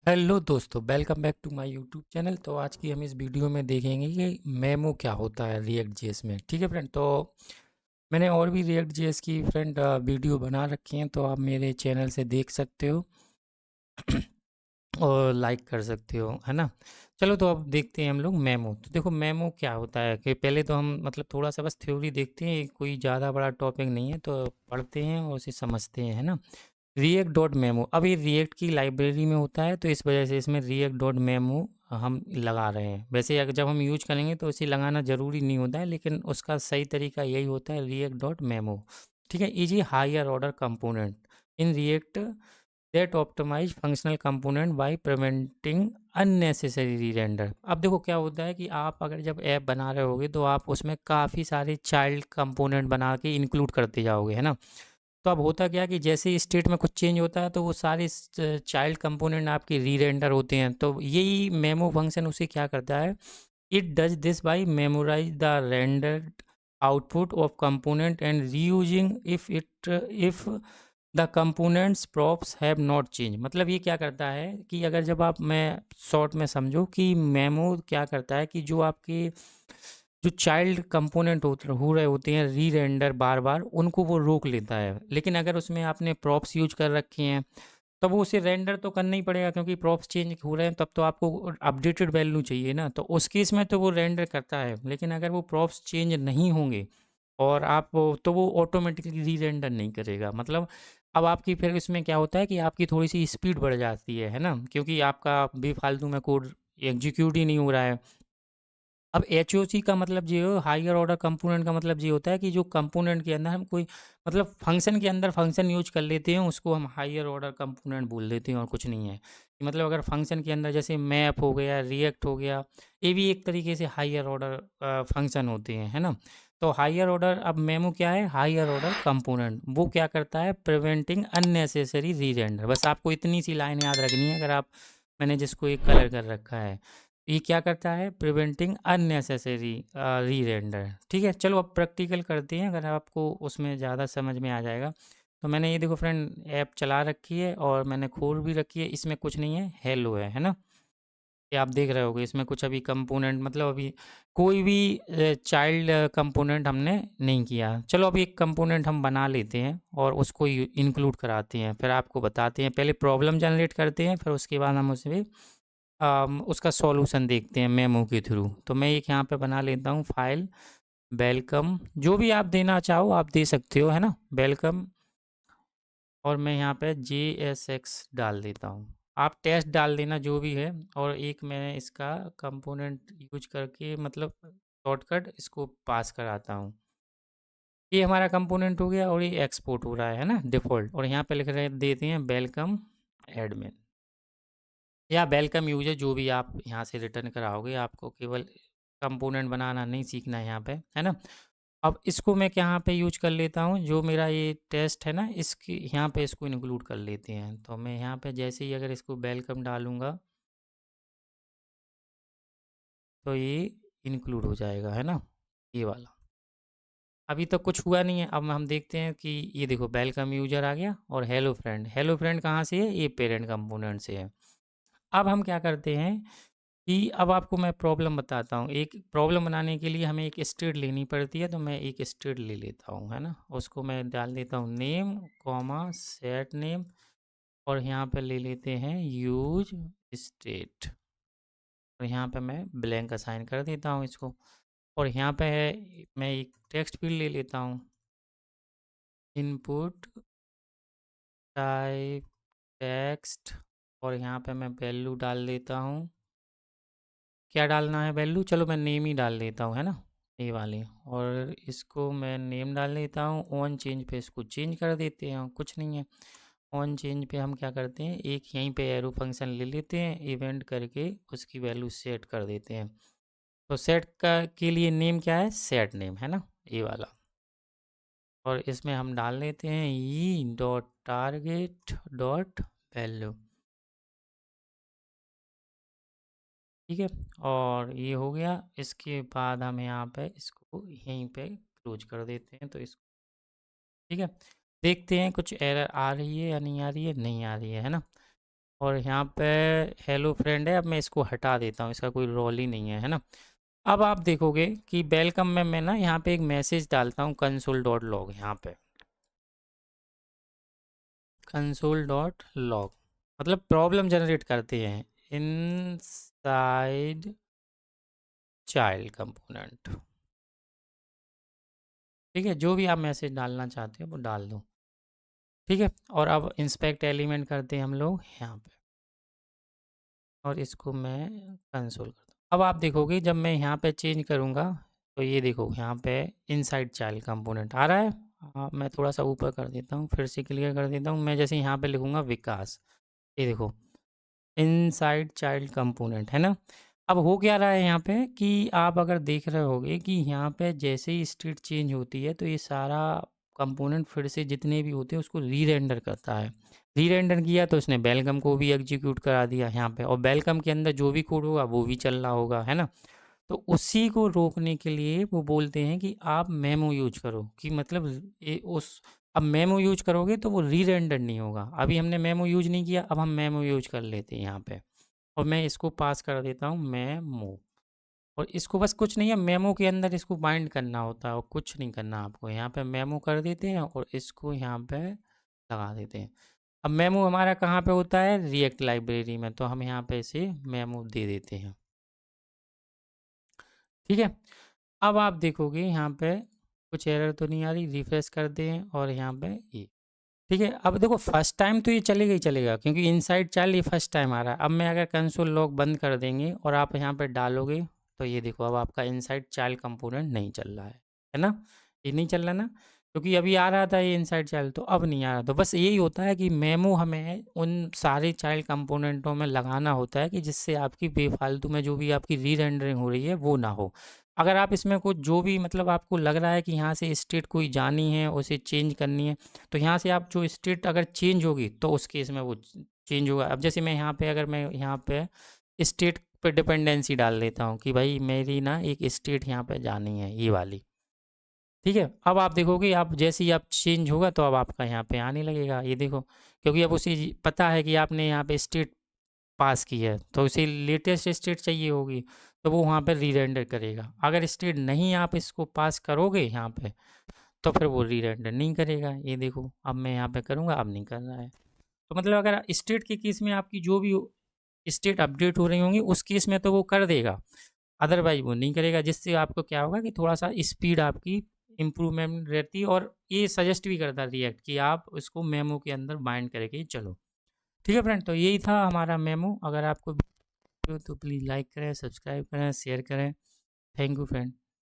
Hello दोस्तों, welcome back to my YouTube channel. तो आज की हम इस वीडियो में देखेंगे कि मेमो क्या होता है रिएक्ट जेएस में। ठीक है फ्रेंड, तो मैंने और भी रिएक्ट जेएस की फ्रेंड वीडियो बना रखी हैं, तो आप मेरे चैनल से देख सकते हो और लाइक कर सकते हो, है ना। चलो तो अब देखते हैं हम लोग मेमो। तो देखो मेमो क्या होता है कि पहले तो हम मतलब थोड़ा सा बस थ्योरी देखते हैं, कोई ज़्यादा बड़ा टॉपिक नहीं है, तो पढ़ते हैं और उसे समझते हैं, है ना। रिएक्ट डॉट मेमो, अब ये रिएक्ट की लाइब्रेरी में होता है, तो इस वजह से इसमें रिएक्ट डॉट मेमो हम लगा रहे हैं। वैसे अगर जब हम यूज करेंगे तो इसे लगाना ज़रूरी नहीं होता है, लेकिन उसका सही तरीका यही होता है, रिएक्ट डॉट मेमो। ठीक है, is a higher order component in React that optimise functional component by preventing unnecessary rerender. अब देखो क्या होता है कि आप अगर जब ऐप बना रहे होगे तो आप उसमें काफ़ी सारे चाइल्ड कंपोनेंट बना के इंक्लूड करते जाओगे, है ना। तो अब होता क्या है कि जैसे ही स्टेट में कुछ चेंज होता है तो वो सारे चाइल्ड कंपोनेंट आपके री रेंडर होते हैं। तो यही मेमो फंक्शन उसे क्या करता है, it does this by memorise the rendered output of component and reusing if the components props have not change. मतलब ये क्या करता है कि अगर जब आप, मैं शॉर्ट में समझो कि मेमो क्या करता है कि जो आपके जो चाइल्ड कंपोनेंट हो रहे होते हैं री रेंडर बार बार, उनको वो रोक लेता है। लेकिन अगर उसमें आपने प्रॉप्स यूज कर रखे हैं तब वो उसे रेंडर तो करना ही पड़ेगा, क्योंकि प्रॉप्स चेंज हो रहे हैं, तब तो आपको अपडेटेड वैल्यू चाहिए ना। तो उस केस में तो वो रेंडर करता है, लेकिन अगर वो प्रॉप्स चेंज नहीं होंगे और तो वो ऑटोमेटिकली री रेंडर नहीं करेगा। मतलब अब आपकी फिर इसमें क्या होता है कि आपकी थोड़ी सी स्पीड बढ़ जाती है ना, क्योंकि आपका बेफालतू में कोड एग्जीक्यूट ही नहीं हो रहा है। अब एचओसी का मतलब ये हो, हायर ऑर्डर कंपोनेंट का मतलब ये होता है कि जो कंपोनेंट के अंदर हम कोई मतलब फंक्शन के अंदर फंक्शन यूज कर लेते हैं, उसको हम हायर ऑर्डर कंपोनेंट बोल देते हैं और कुछ नहीं है। कि मतलब अगर फंक्शन के अंदर जैसे मैप हो गया, रिएक्ट हो गया, ये भी एक तरीके से हायर ऑर्डर फंक्शन होते हैं, है ना। तो हायर ऑर्डर, अब मेमो क्या है, हायर ऑर्डर कंपोनेंट, वो क्या करता है, प्रिवेंटिंग अननेसेसरी री रेंडर। बस आपको इतनी सी लाइन याद रखनी है। अगर आप, मैंने जिसको एक कलर कर रखा है, ये क्या करता है, प्रिवेंटिंग अननेसेसरी री रेंडर। ठीक है, चलो अब प्रैक्टिकल करते हैं, अगर आपको उसमें ज़्यादा समझ में आ जाएगा। तो मैंने ये देखो फ्रेंड ऐप चला रखी है और मैंने खोल भी रखी है। इसमें कुछ नहीं है, हेलो है ना। ये आप देख रहे होगे, इसमें कुछ अभी कंपोनेंट मतलब अभी कोई भी चाइल्ड कंपोनेंट हमने नहीं किया। चलो अभी एक कंपोनेंट हम बना लेते हैं और उसको इंक्लूड कराते हैं, फिर आपको बताते हैं। पहले प्रॉब्लम जनरेट करते हैं, फिर उसके बाद हम उसमें उसका सॉल्यूशन देखते हैं मेमो के थ्रू। तो मैं एक यहाँ पे बना लेता हूँ फाइल, वेलकम, जो भी आप देना चाहो आप दे सकते हो, है ना, वेलकम। और मैं यहाँ पे JSX डाल देता हूँ, आप टेस्ट डाल देना जो भी है। और एक मैंने इसका कंपोनेंट यूज करके मतलब शॉर्टकट इसको पास कराता हूँ। ये हमारा कंपोनेंट हो गया और ये एक्सपोर्ट हो रहा है ना डिफ़ॉल्ट। और यहाँ पे लिख रहे देते हैं वेलकम एडमिन या वेलकम यूजर, जो भी आप यहाँ से रिटर्न कराओगे। आपको केवल कंपोनेंट बनाना नहीं सीखना है यहाँ पे, है ना। अब इसको मैं यहाँ पे यूज कर लेता हूँ, जो मेरा ये टेस्ट है ना, इसकी यहाँ पे इसको इंक्लूड कर लेते हैं। तो मैं यहाँ पे जैसे ही अगर इसको वेलकम डालूँगा तो ये इंक्लूड हो जाएगा, है ना, ये वाला। अभी तक कुछ हुआ नहीं है। अब हम देखते हैं कि ये देखो वेलकम यूजर आ गया और हेलो फ्रेंड। हेलो फ्रेंड कहाँ से है, ये पेरेंट कंपोनेंट से है। अब हम क्या करते हैं कि अब आपको मैं प्रॉब्लम बताता हूँ। एक प्रॉब्लम बनाने के लिए हमें एक स्टेट लेनी पड़ती है, तो मैं एक स्टेट ले लेता हूँ, है ना। उसको मैं डाल देता हूँ नेम कॉमा सेट नेम, और यहाँ पे ले लेते हैं यूज स्टेट, और यहाँ पे मैं ब्लैंक असाइन कर देता हूँ इसको। और यहाँ पे है, मैं एक टेक्स्ट फील्ड ले लेता हूँ, इनपुट टाइप टेक्स्ट, और यहाँ पे मैं वैल्यू डाल देता हूँ। क्या डालना है वैल्यू, चलो मैं नेम ही डाल देता हूँ, है ना, ये वाली। और इसको मैं नेम डाल देता हूँ। ऑन चेंज पे इसको चेंज कर देते हैं, कुछ नहीं है। ऑन चेंज पे हम क्या करते हैं, एक यहीं पे एरो फंक्शन ले लेते हैं, इवेंट करके उसकी वैल्यू सेट कर देते हैं। तो सेट का के लिए नेम क्या है, सेट नेम, है ना, ये वाला। और इसमें हम डाल देते हैं E dot target dot value. ठीक है, और ये हो गया। इसके बाद हम यहाँ पे इसको यहीं पे क्लोज कर देते हैं। तो इसको ठीक है, देखते हैं कुछ एरर आ रही है या नहीं आ रही है, नहीं आ रही है ना। और यहाँ पे हेलो फ्रेंड है। अब मैं इसको हटा देता हूँ, इसका कोई रोल ही नहीं है ना। अब आप देखोगे कि वेलकम में मैं ना यहाँ पे एक मैसेज डालता हूँ कंसोल डॉट लॉग। यहाँ पे कंसोल डॉट लॉग मतलब प्रॉब्लम जनरेट करते हैं इनसाइड चाइल्ड कंपोनेंट। ठीक है, जो भी आप मैसेज डालना चाहते हो वो डाल दो। ठीक है, और अब इंस्पेक्ट एलिमेंट करते हैं हम लोग यहाँ पे, और इसको मैं कंसोल करता हूँ। अब आप देखोगे जब मैं यहाँ पे चेंज करूँगा तो ये देखो यहाँ पे इनसाइड चाइल्ड कंपोनेंट आ रहा है। मैं थोड़ा सा ऊपर कर देता हूँ, फिर से क्लियर कर देता हूँ। मैं जैसे यहाँ पे लिखूँगा विकास, ये देखो इनसाइड चाइल्ड कंपोनेंट है ना। अब हो क्या रहा है यहाँ पे कि आप अगर देख रहे होगे कि यहाँ पे जैसे ही स्टेट चेंज होती है तो ये सारा कंपोनेंट फिर से जितने भी होते हैं उसको री रेंडर करता है। री रेंडर किया तो उसने वेलकम को भी एग्जीक्यूट करा दिया यहाँ पे, और वेलकम के अंदर जो भी कोड होगा वो भी चल रहा होगा, है ना। तो उसी को रोकने के लिए वो बोलते हैं कि आप मेमो यूज करो, कि मतलब ये उस अब मेमो यूज करोगे तो वो री रेंडर नहीं होगा। अभी हमने मेमो यूज नहीं किया, अब हम मेमो यूज कर लेते हैं यहाँ पे। और मैं इसको पास कर देता हूँ मेमो, और इसको बस कुछ नहीं है, मेमो के अंदर इसको बाइंड करना होता है और कुछ नहीं करना आपको। यहाँ पे मेमो कर देते हैं और इसको यहाँ पे लगा देते हैं। अब मेमो हमारा कहाँ पे होता है, रिएक्ट लाइब्रेरी में, तो हम यहाँ पे इसे मेमो दे देते हैं। ठीक है, अब आप देखोगे यहाँ पे कुछ एरर तो नहीं आ रही, रिफ्रेश कर दें और यहाँ पे ये ठीक है। अब देखो फर्स्ट टाइम तो ये चलेगा ही चलेगा, क्योंकि इनसाइड चाइल्ड ये फर्स्ट टाइम आ रहा है। अब मैं अगर कंसोल लॉग बंद कर देंगे और आप यहाँ पे डालोगे तो ये देखो अब आपका इनसाइड चाइल्ड कंपोनेंट नहीं चल रहा है ना। ये नहीं चल रहा ना, क्योंकि अभी आ रहा था ये इनसाइड चाइल्ड, तो अब नहीं आ रहा। तो बस यही होता है कि मेमो हमें उन सारे चाइल्ड कंपोनेंटों में लगाना होता है कि जिससे आपकी बेफालतू में जो भी आपकी री रेंडरिंग हो रही है वो ना हो। अगर आप इसमें कुछ जो भी मतलब आपको लग रहा है कि यहाँ से स्टेट कोई जानी है, उसे चेंज करनी है, तो यहाँ से आप जो स्टेट अगर चेंज होगी तो उस केस में वो चेंज होगा। अब जैसे मैं यहाँ पे अगर मैं यहाँ पे स्टेट पे डिपेंडेंसी डाल देता हूँ कि भाई मेरी ना एक स्टेट यहाँ पे जानी है ये वाली। ठीक है, अब आप देखोगे आप जैसे ही आप चेंज होगा तो अब आपका यहाँ पे आने लगेगा, ये देखो, क्योंकि अब उसे पता है कि आपने यहाँ पे स्टेट पास की है तो उसे लेटेस्ट स्टेट चाहिए होगी, तो वो वहाँ पे री रेंडर करेगा। अगर स्टेट नहीं आप इसको पास करोगे यहाँ पे तो फिर वो री रेंडर नहीं करेगा। ये देखो अब मैं यहाँ पे करूँगा, अब नहीं कर रहा है। तो मतलब अगर स्टेट के केस में आपकी जो भी स्टेट अपडेट हो रही होंगी उस केस में तो वो कर देगा, अदरवाइज वो नहीं करेगा। जिससे आपको क्या होगा कि थोड़ा सा स्पीड आपकी इम्प्रूवमेंट रहती है, और ये सजेस्ट भी करता है रिएक्ट कि आप उसको मेमो के अंदर बाइंड करके चलो। ठीक है फ्रेंड, तो यही था हमारा मेमो। अगर आपको वीडियो तो प्लीज़ लाइक करें, सब्सक्राइब करें, शेयर करें। Thank you friend.